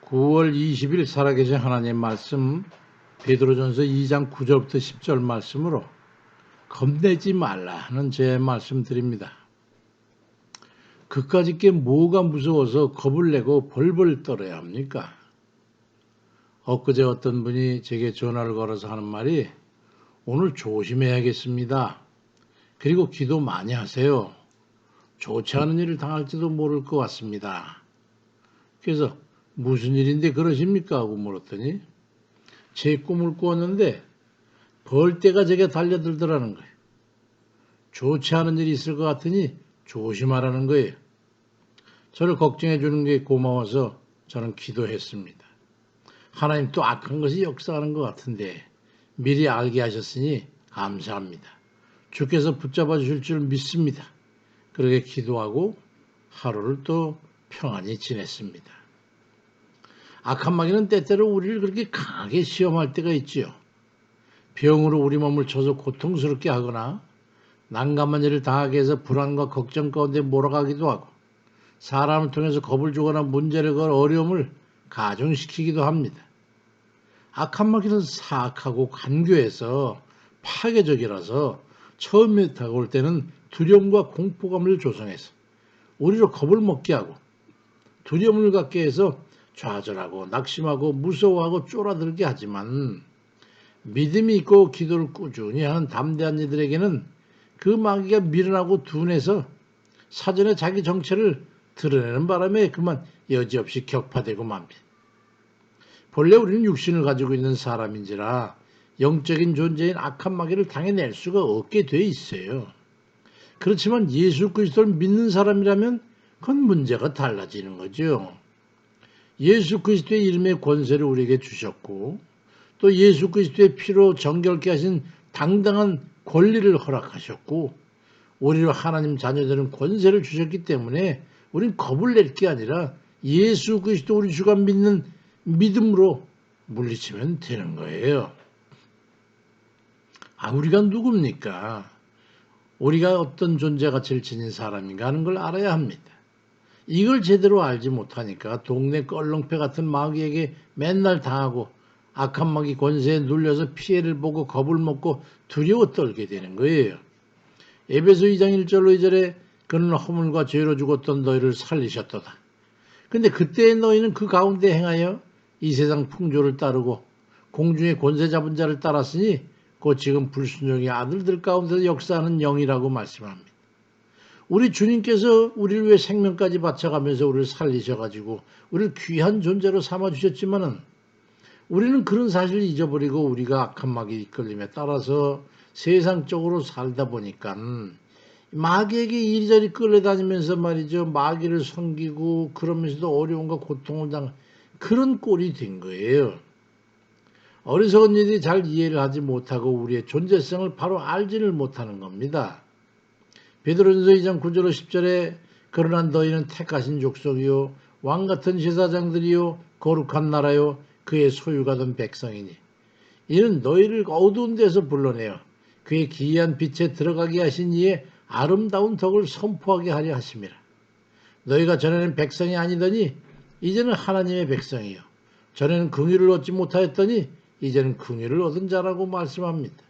9월 20일 살아계신 하나님 말씀 베드로전서 2장 9절부터 10절 말씀으로 겁내지 말라는 제 말씀 드립니다. 그까짓 게 뭐가 무서워서 겁을 내고 벌벌 떨어야 합니까? 엊그제 어떤 분이 제게 전화를 걸어서 하는 말이 오늘 조심해야겠습니다. 그리고 기도 많이 하세요. 좋지 않은 일을 당할지도 모를 것 같습니다. 그래서 무슨 일인데 그러십니까? 하고 물었더니 제 꿈을 꾸었는데 벌떼가 제게 달려들더라는 거예요. 좋지 않은 일이 있을 것 같으니 조심하라는 거예요. 저를 걱정해 주는 게 고마워서 저는 기도했습니다. 하나님 또 악한 것이 역사하는 것 같은데 미리 알게 하셨으니 감사합니다. 주께서 붙잡아 주실 줄 믿습니다. 그렇게 기도하고 하루를 또 평안히 지냈습니다. 악한 마귀는 때때로 우리를 그렇게 강하게 시험할 때가 있지요. 병으로 우리 몸을 쳐서 고통스럽게 하거나 난감한 일을 당하게 해서 불안과 걱정 가운데 몰아가기도 하고 사람을 통해서 겁을 주거나 문제를 걸 어려움을 가중시키기도 합니다. 악한 마귀는 사악하고 간교해서 파괴적이라서 처음에 다가올 때는 두려움과 공포감을 조성해서 우리를 겁을 먹게 하고 두려움을 갖게 해서 좌절하고 낙심하고 무서워하고 쫄아들게 하지만 믿음이 있고 기도를 꾸준히 하는 담대한 이들에게는 그 마귀가 미련하고 둔해서 사전에 자기 정체를 드러내는 바람에 그만 여지없이 격파되고 맙니다. 본래 우리는 육신을 가지고 있는 사람인지라 영적인 존재인 악한 마귀를 당해낼 수가 없게 돼 있어요. 그렇지만 예수 그리스도를 믿는 사람이라면 그건 문제가 달라지는 거죠. 예수 그리스도의 이름의 권세를 우리에게 주셨고 또 예수 그리스도의 피로 정결케 하신 당당한 권리를 허락하셨고 우리로 하나님 자녀되는 권세를 주셨기 때문에 우린 겁을 낼 게 아니라 예수 그리스도 우리 주가 믿는 믿음으로 물리치면 되는 거예요. 우리가 누굽니까? 우리가 어떤 존재 가치를 지닌 사람인가 하는 걸 알아야 합니다. 이걸 제대로 알지 못하니까 동네 껄렁패 같은 마귀에게 맨날 당하고 악한 마귀 권세에 눌려서 피해를 보고 겁을 먹고 두려워 떨게 되는 거예요. 에베소 2장 1절로 2절에 그는 허물과 죄로 죽었던 너희를 살리셨도다. 근데 그때의 너희는 그 가운데 행하여 이 세상 풍조를 따르고 공중의 권세 잡은 자를 따랐으니 곧 지금 불순종의 아들들 가운데서 역사하는 영이라고 말씀합니다. 우리 주님께서 우리를 위해 생명까지 바쳐가면서 우리를 살리셔가지고 우리를 귀한 존재로 삼아주셨지만은 우리는 그런 사실을 잊어버리고 우리가 악한 마귀 이끌림에 따라서 세상적으로 살다 보니까 마귀에게 이리저리 끌려다니면서 말이죠. 마귀를 섬기고 그러면서도 어려움과 고통을 당한 그런 꼴이 된 거예요. 어리석은 이들이 잘 이해를 하지 못하고 우리의 존재성을 바로 알지를 못하는 겁니다. 베드로전서 2장 9절 10절에 그러나 너희는 택하신 족속이요 왕같은 제사장들이요 거룩한 나라요 그의 소유가 된 백성이니 이는 너희를 어두운 데서 불러내어 그의 기이한 빛에 들어가게 하신 이의 아름다운 덕을 선포하게 하려 하심이라. 너희가 전에는 백성이 아니더니 이제는 하나님의 백성이요 전에는 긍휼을 얻지 못하였더니 이제는 긍휼을 얻은 자라고 말씀합니다.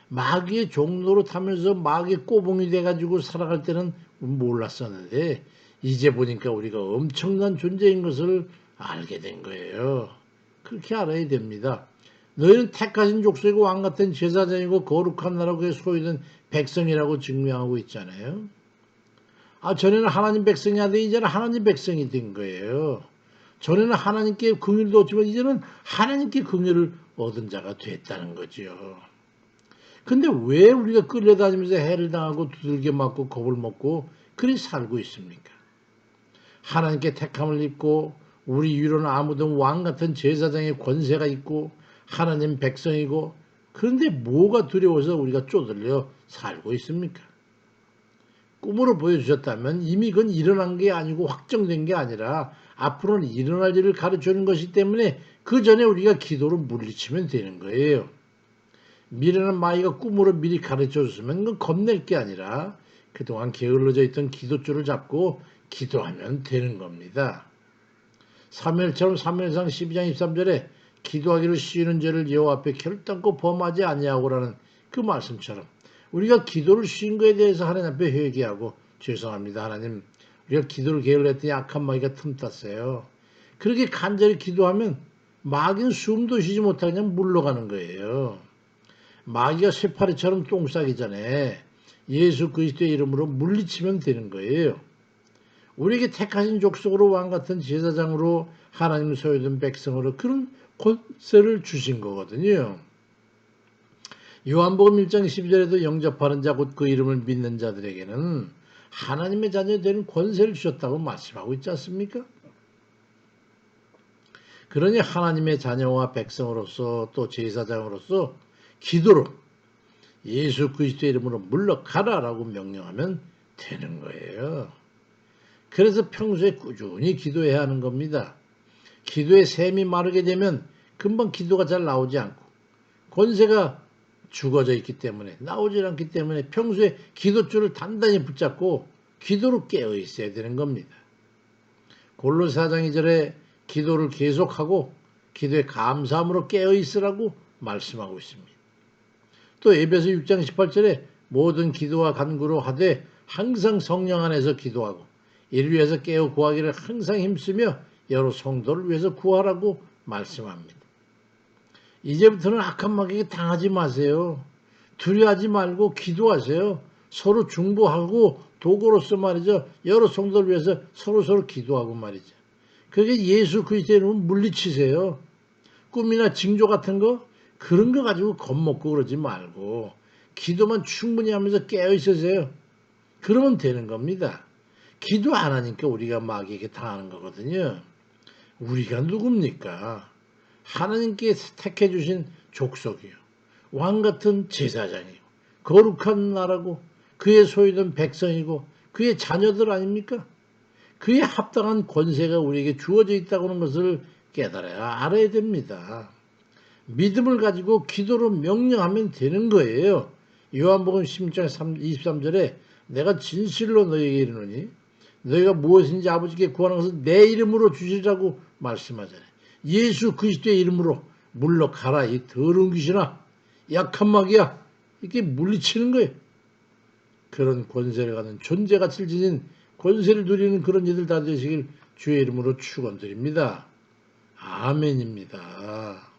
마귀의 종로로 타면서 마귀의 꼬봉이 돼가지고 살아갈 때는 몰랐었는데 이제 보니까 우리가 엄청난 존재인 것을 알게 된 거예요. 그렇게 알아야 됩니다. 너희는 택하신 족속이고 왕같은 제사장이고 거룩한 나라고 소유된 백성이라고 증명하고 있잖아요. 전에는 하나님 백성이 아닌데 이제는 하나님 백성이 된 거예요. 전에는 하나님께 긍휼도 얻지만 이제는 하나님께 긍휼을 얻은 자가 됐다는 거죠. 근데 왜 우리가 끌려다니면서 해를 당하고 두들겨 맞고 겁을 먹고 그리 살고 있습니까? 하나님께 택함을 입고 우리 위로는 아무도 왕 같은 제사장의 권세가 있고 하나님 백성이고 그런데 뭐가 두려워서 우리가 쪼들려 살고 있습니까? 꿈으로 보여주셨다면 이미 그건 일어난 게 아니고 확정된 게 아니라 앞으로는 일어날 일을 가르쳐주는 것이기 때문에 그 전에 우리가 기도로 물리치면 되는 거예요. 미련한 마귀가 꿈으로 미리 가르쳐줬으면 그건 겁낼 게 아니라 그동안 게을러져 있던 기도줄을 잡고 기도하면 되는 겁니다. 사무엘처럼 사무엘상 12장 23절에 기도하기를 쉬는 죄를 여호와 앞에 결단코 범하지 아니하고라는 그 말씀처럼 우리가 기도를 쉬는 것에 대해서 하나님 앞에 회개하고 죄송합니다 하나님, 우리가 기도를 게을렀더니 악한 마귀가 틈탔어요. 그렇게 간절히 기도하면 마귀는 숨도 쉬지 못하고 그냥 물러가는 거예요. 마귀가 쇠파리처럼 똥 싸기 전에 예수 그리스도의 이름으로 물리치면 되는 거예요. 우리에게 택하신 족속으로 왕같은 제사장으로 하나님 소유된 백성으로 그런 권세를 주신 거거든요. 요한복음 1장 12절에도 영접하는 자 곧 그 이름을 믿는 자들에게는 하나님의 자녀 되는 권세를 주셨다고 말씀하고 있지 않습니까? 그러니 하나님의 자녀와 백성으로서 또 제사장으로서 기도로 예수 그리스도의 이름으로 물러가라라고 명령하면 되는 거예요. 그래서 평소에 꾸준히 기도해야 하는 겁니다. 기도의 샘이 마르게 되면 금방 기도가 잘 나오지 않고 권세가 죽어져 있기 때문에 나오질 않기 때문에 평소에 기도줄을 단단히 붙잡고 기도로 깨어 있어야 되는 겁니다. 골로새 4장 2절에 기도를 계속하고 기도에 감사함으로 깨어 있으라고 말씀하고 있습니다. 또 에베소 6장 18절에 모든 기도와 간구로 하되 항상 성령 안에서 기도하고 이를 위해서 깨어 구하기를 항상 힘쓰며 여러 성도를 위해서 구하라고 말씀합니다. 이제부터는 악한 마귀에게 당하지 마세요. 두려워하지 말고 기도하세요. 서로 중보하고 도구로서 말이죠. 여러 성도를 위해서 서로 기도하고 말이죠. 그게 예수 그리스도의 이름을 물리치세요. 꿈이나 징조 같은 거 그런 거 가지고 겁먹고 그러지 말고 기도만 충분히 하면서 깨어 있으세요. 그러면 되는 겁니다. 기도 안 하니까 우리가 마귀에게 당하는 거거든요. 우리가 누굽니까? 하나님께 택해 주신 족속이요. 왕 같은 제사장이고 거룩한 나라고 그의 소유된 백성이고 그의 자녀들 아닙니까? 그에 합당한 권세가 우리에게 주어져 있다고 하는 것을 깨달아야 알아야 됩니다. 믿음을 가지고 기도로 명령하면 되는 거예요. 요한복음 16장 23절에 내가 진실로 너희에게 이르노니 너희가 무엇인지 아버지께 구하는 것을 내 이름으로 주시라고 말씀하잖아요. 예수 그리스도의 이름으로 물러가라 이 더러운 귀신아, 약한 마귀야, 이렇게 물리치는 거예요. 그런 권세를 가진 존재가치를 지닌 권세를 누리는 그런 이들 다 되시길 주의 이름으로 축원드립니다. 아멘입니다.